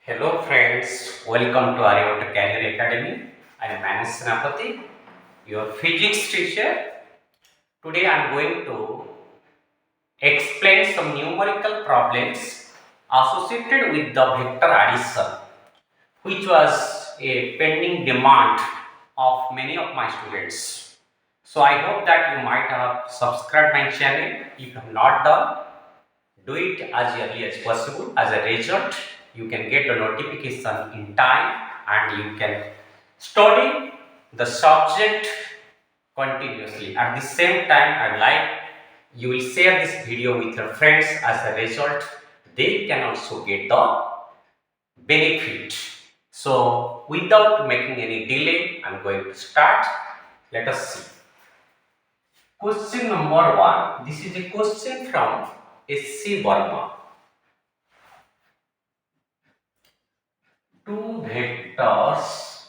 Hello friends, welcome to Aryavata Career Academy. I am Senapati, your physics teacher. Today I am going to explain some numerical problems associated with the vector addition, which was a pending demand of many of my students. So I hope that you might have subscribed my channel. If you have not done, do it as early as possible. As a result, you can get the notification in time and you can study the subject continuously. At the same time, I like you will share this video with your friends. As a result, they can also get the benefit. So without making any delay, I'm going to start. Let us see. Question number 1. This is a question from S.C. Verma. Two vectors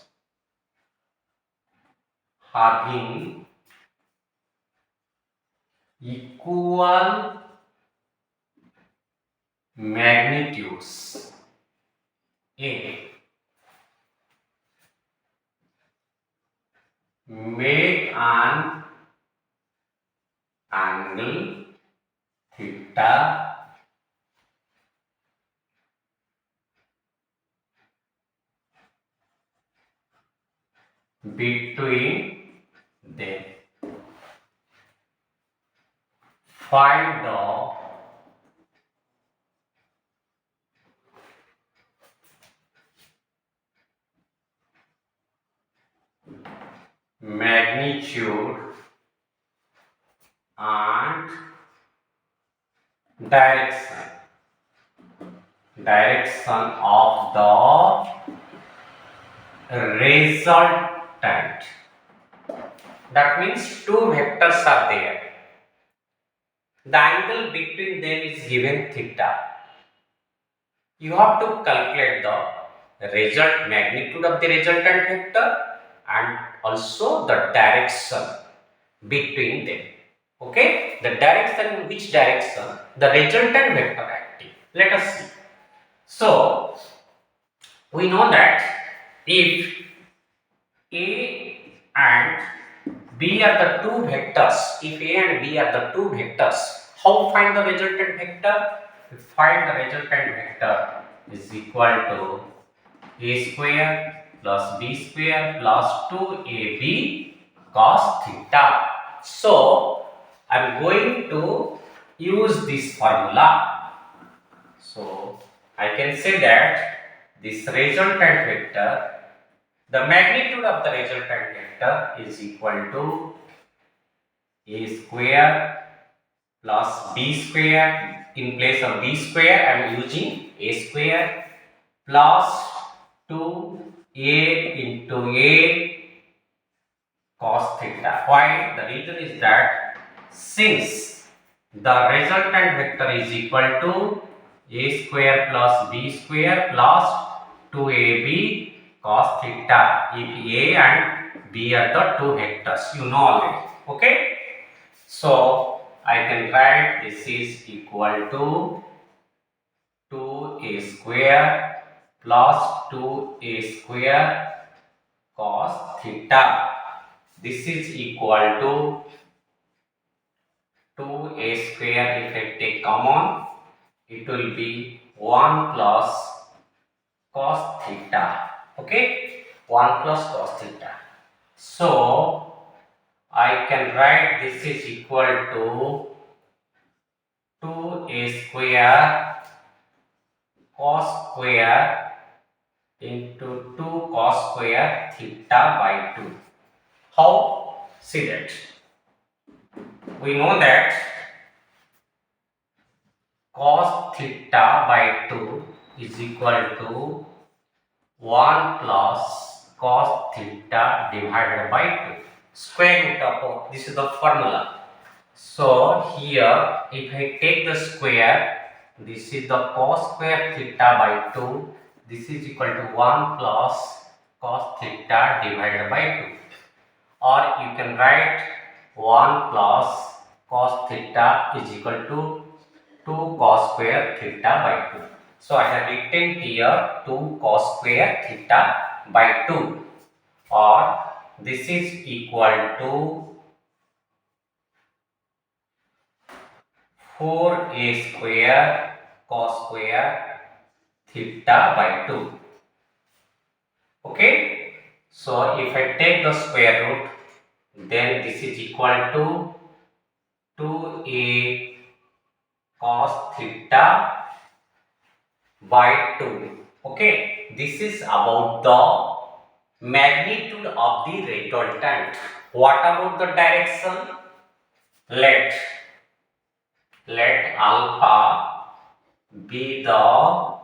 having equal magnitudes A make an angle theta between them. Find the magnitude and direction of the resultant. That means two vectors are there. The angle between them is given theta. You have to calculate the result magnitude of the resultant vector and also the direction between them. Okay, the direction, in which direction the resultant vector acting. Let us see. So we know that if A and B are the two vectors, if A and B are the two vectors, how find the resultant vector? We find the resultant vector is equal to A square plus B square plus 2AB cos theta. So I am going to use this formula. So I can say that this resultant vector, the magnitude of the resultant vector is equal to A square plus B square. In place of B square, I am using A square plus 2A into A cos theta. Why? The reason is that since the resultant vector is equal to A square plus B square plus 2AB cos theta. If A and B are the two vectors, you know already. Okay? So I can write this is equal to 2A square plus 2A square cos theta. This is equal to 2A square. If I take common, it will be 1 plus cos theta. Okay, 1 plus cos theta. So I can write this is equal to 2A square cos square into 2 cos square theta by 2. How? See that. We know that cos theta by 2 is equal to 1 plus cos theta divided by 2. Square root of, this is the formula. So here if I take the square, this is the cos square theta by 2. This is equal to 1 plus cos theta divided by 2. Or you can write 1 plus cos theta is equal to 2 cos square theta by 2. So I have written here 2 cos square theta by 2, or this is equal to 4a square cos square theta by 2. Okay, so if I take the square root, then this is equal to 2a cos theta by 2. Okay, this is about the magnitude of the resultant. What about the direction? Let alpha be the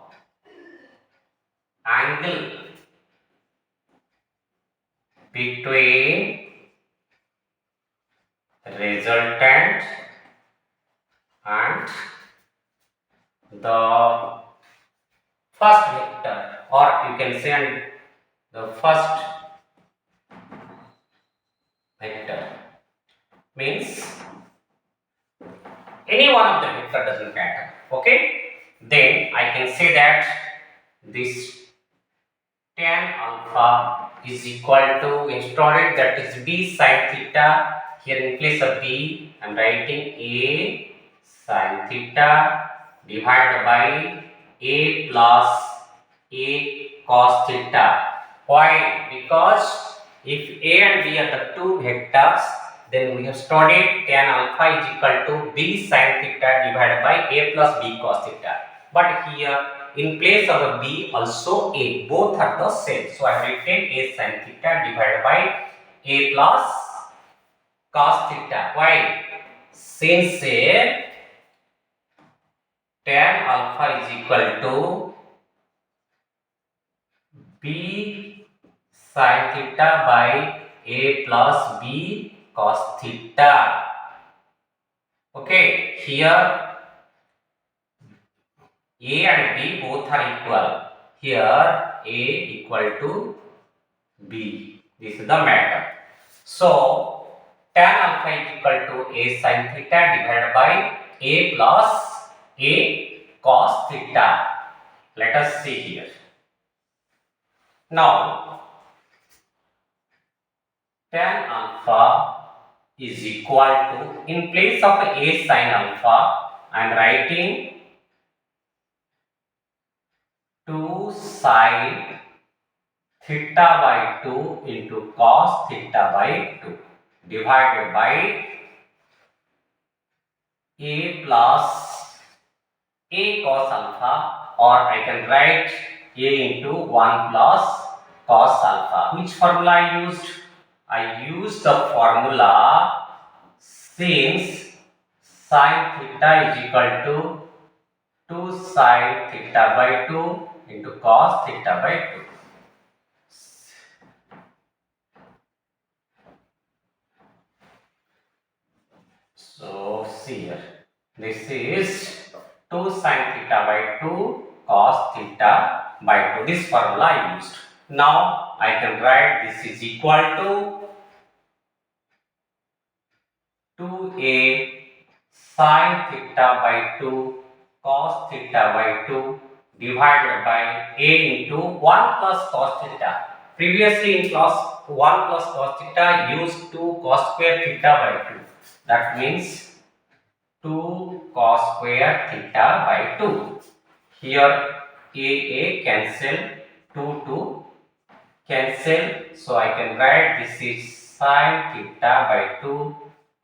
angle between resultant and the first vector, or you can say the first vector, means any one of the vector doesn't matter. Okay, then I can say that this tan alpha is equal to, instead that is b sin theta. Here in place of b I am writing a sin theta divided by a plus a cos theta. Why? Because if a and b are the two vectors, then we have studied tan alpha is equal to b sin theta divided by a plus b cos theta. But here in place of a b also a, both are the same. So I have written a sin theta divided by a plus cos theta. Why? Since tan alpha is equal to b sin theta by a plus b cos theta. Okay, here a and b both are equal. Here a equal to b. This is the matter. So tan alpha is equal to a sin theta divided by a plus a cos theta. Let us see here. Now tan alpha is equal to, in place of a sin alpha I am writing 2 sin theta by 2 into cos theta by 2 divided by a plus a cos alpha, or I can write a into 1 plus cos alpha. Which formula I used? I used the formula, since sin theta is equal to 2 sin theta by 2 into cos theta by 2. So see here, this is 2 sin theta by 2 cos theta by 2. This formula I used. Now I can write this is equal to 2a sin theta by 2 cos theta by 2 divided by a into 1 plus cos theta. Previously in class 1 plus cos theta used 2 cos square theta by 2. That means 2 cos square theta by 2. Here a cancel, 2 cancel. So I can write this is sin theta by 2.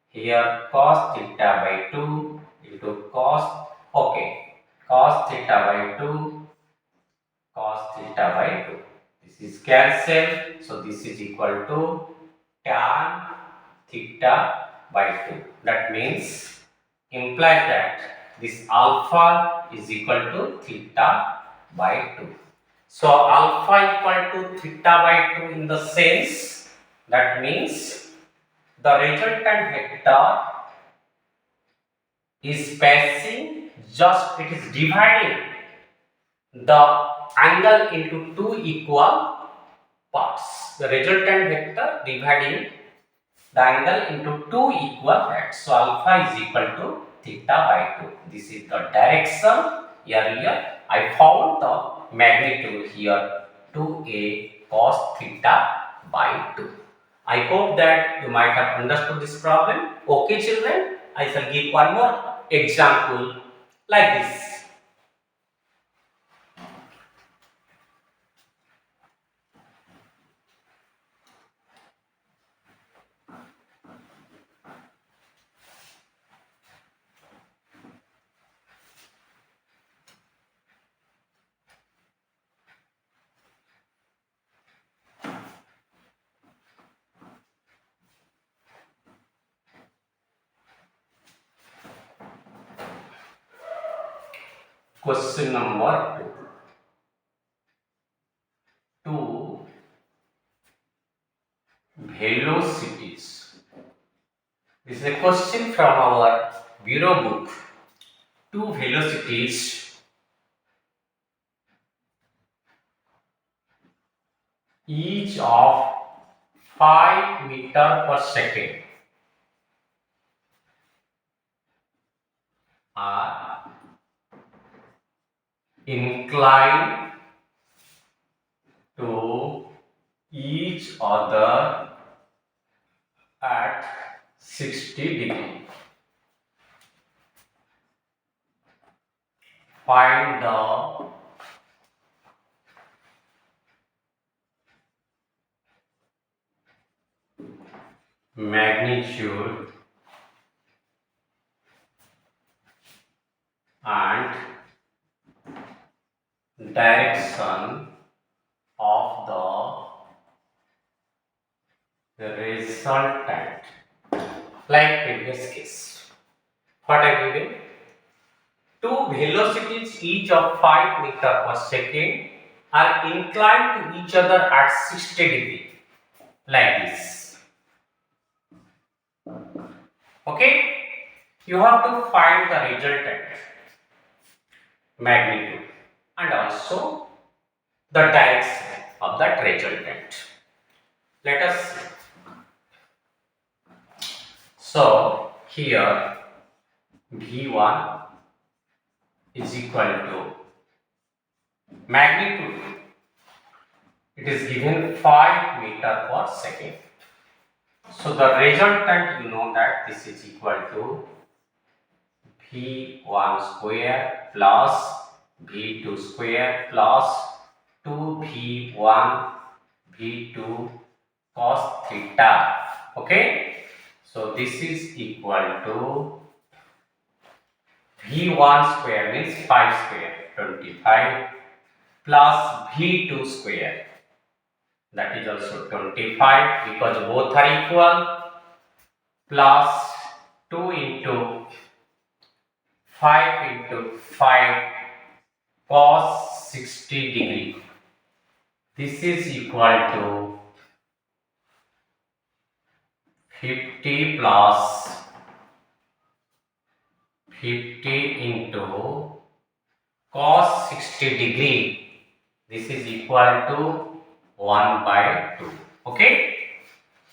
Here cos theta by 2 into cos, okay, cos theta by 2, cos theta by 2. This is cancelled. So this is equal to tan theta by 2. That means, implies that this alpha is equal to theta by 2. So alpha equal to theta by 2 in the sense, that means the resultant vector is passing, just it is dividing the angle into two equal parts. The resultant vector dividing the angle into two equal parts. So alpha is equal to theta by 2. This is the direction earlier I found the magnitude here 2a cos theta by 2. I hope that you might have understood this problem. Okay children, I shall give one more example like this. Question number 2. Two velocities. This is a question from our bureau book. Two velocities each of 5 meter per second are inclined to each other at 60 degree. Find the magnitude and direction of the resultant, like previous case. What I given? Two velocities each of 5 meter per second are inclined to each other at 60 degree, like this. Okay, you have to find the resultant magnitude and also the direction of that resultant. Let us see. So here V1 is equal to magnitude. It is given 5 meter per second. So the resultant, you know that this is equal to V1 square plus V2 square plus 2V1 V2 cos theta. Okay, so this is equal to V1 square means 5 square 25 plus V2 square, that is also 25 because both are equal, plus 2 into 5 into 5 cos 60 degree. This is equal to 50 plus 50 into cos 60 degree. This is equal to 1 by 2. Okay,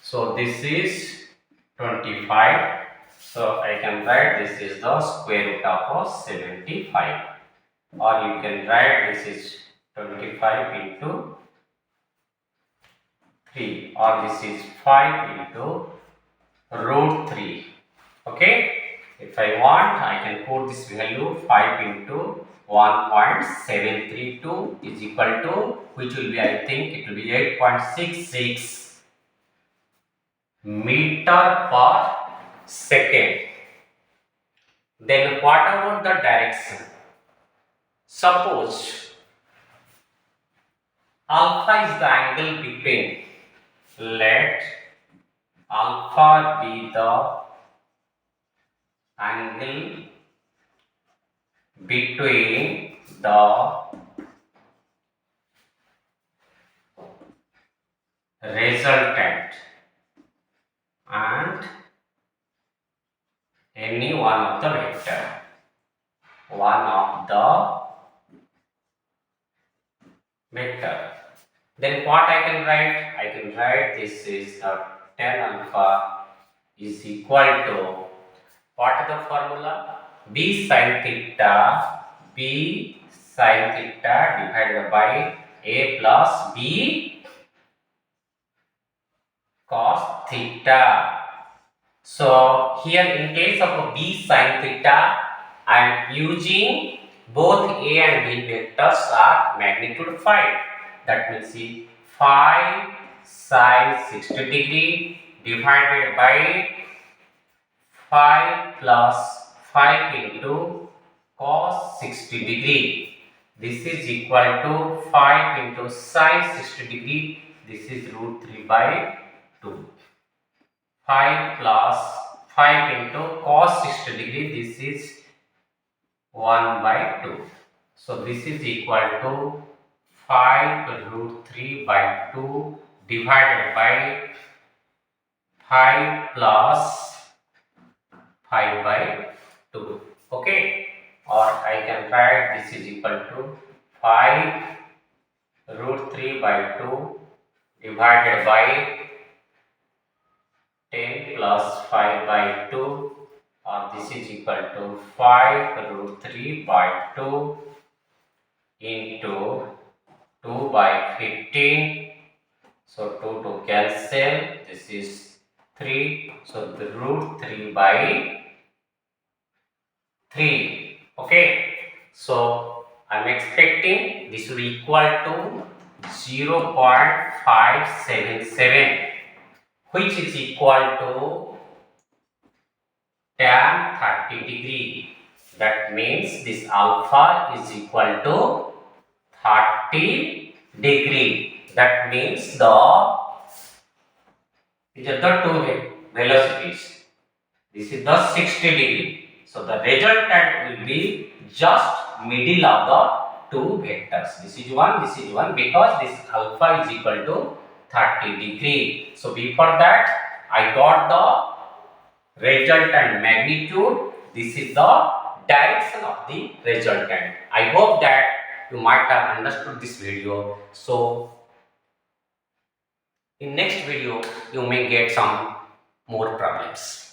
so this is 25. So I can write this is the square root of 75, or you can write this is 25 into 3, or this is 5 into root 3. Okay, if I want, I can put this value 5 into 1.732 is equal to, which will be, I think it will be 8.66 meter per second. Then what about the direction? Suppose alpha is the angle between, let alpha be the angle between the resultant and any one of the vector. One of the vector. Then what I can write? I can write this is the tan alpha is equal to, what is the formula? B sin theta, B sin theta divided by a plus b cos theta. So here in case of b sin theta, I am using both a and b vectors are magnitude 5. That means 5 sin 60 degree divided by 5 plus 5 into cos 60 degree. This is equal to 5 into sin 60 degree. This is root 3 by 2. 5 plus 5 into cos 60 degree. This is 1 by 2. So this is equal to 5 root 3 by 2 divided by 5 plus 5 by 2. Okay, or I can write this is equal to 5 root 3 by 2 divided by 10 plus 5 by 2, or this is equal to 5 root 3 by 2 into 2 by 15. So 2 to cancel, this is 3. So the root 3 by 3. Okay, so I'm expecting this will equal to 0.577, which is equal to tan 30 degree. That means this alpha is equal to 30 degree. That means these are the two velocities. This is the 60 degree. So the resultant will be just middle of the two vectors. This is one because this alpha is equal to 30 degree. So before that I got the resultant magnitude. This is the direction of the resultant. I hope that you might have understood this video. So in next video you may get some more problems.